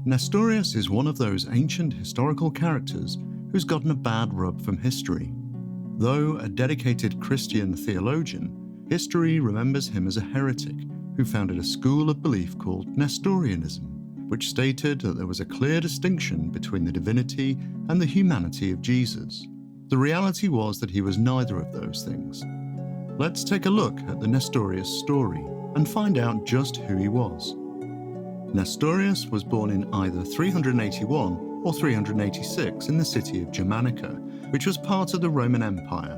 Nestorius is one of those ancient historical characters who's gotten a bad rub from history. Though a dedicated Christian theologian, history remembers him as a heretic who founded a school of belief called Nestorianism, which stated that there was a clear distinction between the divinity and the humanity of Jesus. The reality was that he was neither of those things. Let's take a look at the Nestorius story and find out just who he was. Nestorius was born in either 381 or 386 in the city of Germanica, which was part of the Roman Empire.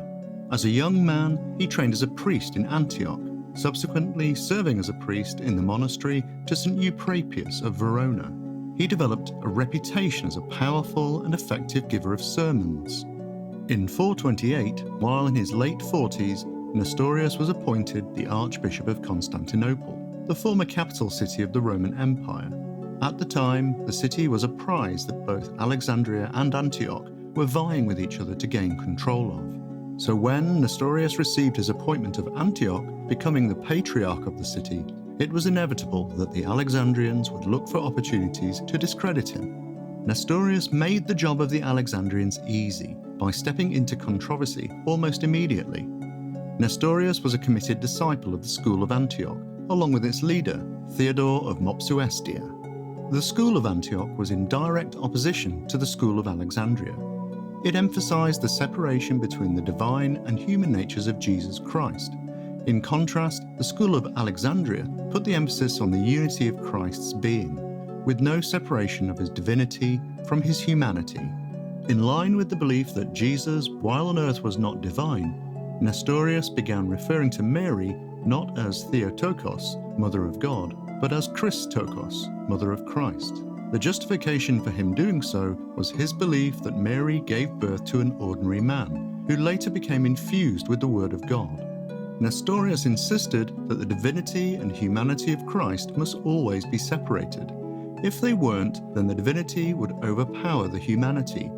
As a young man, he trained as a priest in Antioch, subsequently serving as a priest in the monastery to St. Euprepius of Verona. He developed a reputation as a powerful and effective giver of sermons. In 428, while in his late 40s, Nestorius was appointed the Archbishop of Constantinople, the former capital city of the Roman Empire. At the time, the city was a prize that both Alexandria and Antioch were vying with each other to gain control of. So when Nestorius received his appointment of Antioch, becoming the patriarch of the city, it was inevitable that the Alexandrians would look for opportunities to discredit him. Nestorius made the job of the Alexandrians easy by stepping into controversy almost immediately. Nestorius was a committed disciple of the school of Antioch, along with its leader, Theodore of Mopsuestia. The school of Antioch was in direct opposition to the school of Alexandria. It emphasized the separation between the divine and human natures of Jesus Christ. In contrast, the school of Alexandria put the emphasis on the unity of Christ's being, with no separation of his divinity from his humanity. In line with the belief that Jesus, while on earth, was not divine, Nestorius began referring to Mary not as Theotokos, Mother of God, but as Christokos, Mother of Christ. The justification for him doing so was his belief that Mary gave birth to an ordinary man, who later became infused with the Word of God. Nestorius insisted that the divinity and humanity of Christ must always be separated. If they weren't, then the divinity would overpower the humanity,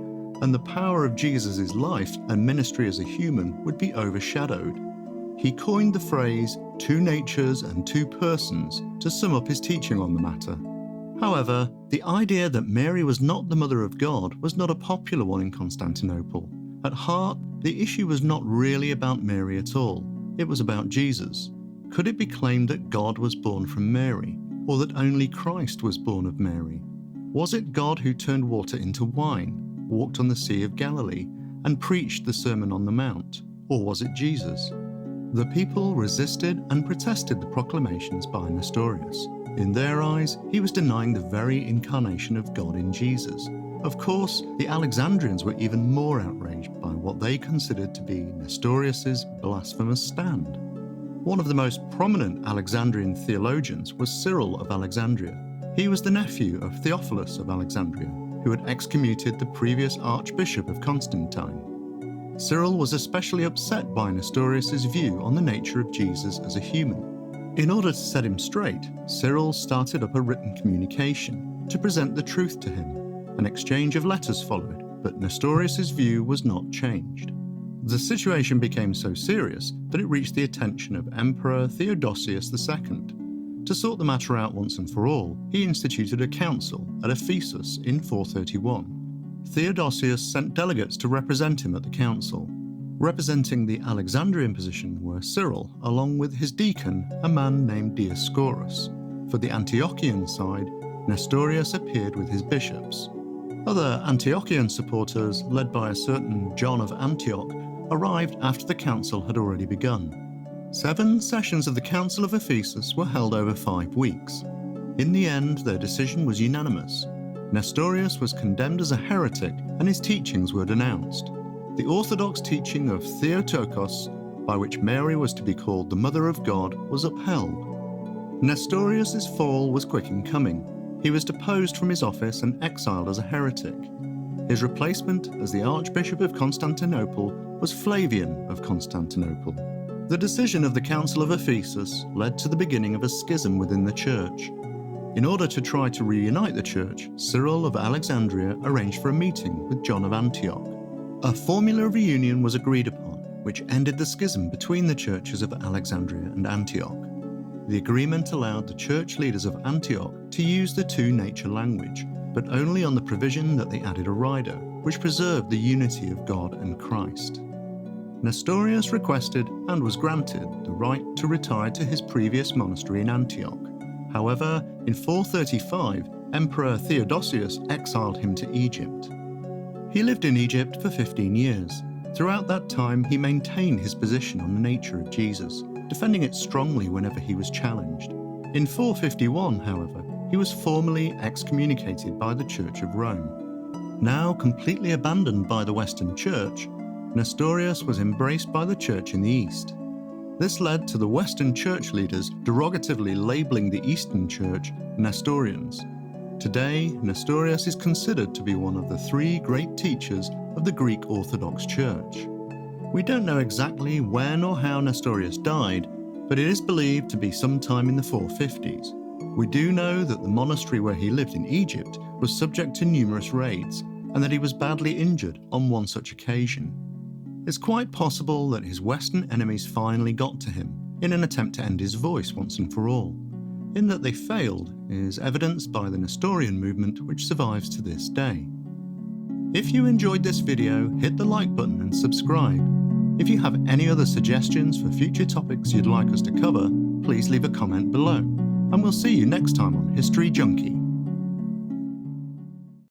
and the power of Jesus' life and ministry as a human would be overshadowed. He coined the phrase, two natures and two persons, to sum up his teaching on the matter. However, the idea that Mary was not the Mother of God was not a popular one in Constantinople. At heart, the issue was not really about Mary at all. It was about Jesus. Could it be claimed that God was born from Mary, or that only Christ was born of Mary? Was it God who turned water into wine, walked on the Sea of Galilee, and preached the Sermon on the Mount? Or was it Jesus? The people resisted and protested the proclamations by Nestorius. In their eyes, he was denying the very incarnation of God in Jesus. Of course, the Alexandrians were even more outraged by what they considered to be Nestorius's blasphemous stand. One of the most prominent Alexandrian theologians was Cyril of Alexandria. He was the nephew of Theophilus of Alexandria, who had excommunicated the previous Archbishop of Constantine. Cyril was especially upset by Nestorius' view on the nature of Jesus as a human. In order to set him straight, Cyril started up a written communication to present the truth to him. An exchange of letters followed, but Nestorius' view was not changed. The situation became so serious that it reached the attention of Emperor Theodosius II. To sort the matter out once and for all, he instituted a council at Ephesus in 431. Theodosius sent delegates to represent him at the council. Representing the Alexandrian position were Cyril, along with his deacon, a man named Dioscorus. For the Antiochian side, Nestorius appeared with his bishops. Other Antiochian supporters, led by a certain John of Antioch, arrived after the council had already begun. 7 sessions of the Council of Ephesus were held over 5 weeks. In the end, their decision was unanimous. Nestorius was condemned as a heretic and his teachings were denounced. The orthodox teaching of Theotokos, by which Mary was to be called the Mother of God, was upheld. Nestorius' fall was quick in coming. He was deposed from his office and exiled as a heretic. His replacement as the Archbishop of Constantinople was Flavian of Constantinople. The decision of the Council of Ephesus led to the beginning of a schism within the church. In order to try to reunite the church, Cyril of Alexandria arranged for a meeting with John of Antioch. A formula of reunion was agreed upon, which ended the schism between the churches of Alexandria and Antioch. The agreement allowed the church leaders of Antioch to use the two-nature language, but only on the provision that they added a rider, which preserved the unity of God and Christ. Nestorius requested, and was granted, the right to retire to his previous monastery in Antioch. However, in 435, Emperor Theodosius exiled him to Egypt. He lived in Egypt for 15 years. Throughout that time, he maintained his position on the nature of Jesus, defending it strongly whenever he was challenged. In 451, however, he was formally excommunicated by the Church of Rome. Now completely abandoned by the Western Church, Nestorius was embraced by the Church in the East. This led to the Western Church leaders derogatively labeling the Eastern Church Nestorians. Today, Nestorius is considered to be one of the three great teachers of the Greek Orthodox Church. We don't know exactly when or how Nestorius died, but it is believed to be sometime in the 450s. We do know that the monastery where he lived in Egypt was subject to numerous raids, and that he was badly injured on one such occasion. It's quite possible that his Western enemies finally got to him in an attempt to end his voice once and for all. In that they failed is evidenced by the Nestorian movement, which survives to this day. If you enjoyed this video, hit the like button and subscribe. If you have any other suggestions for future topics you'd like us to cover, please leave a comment below. And we'll see you next time on History Junkie.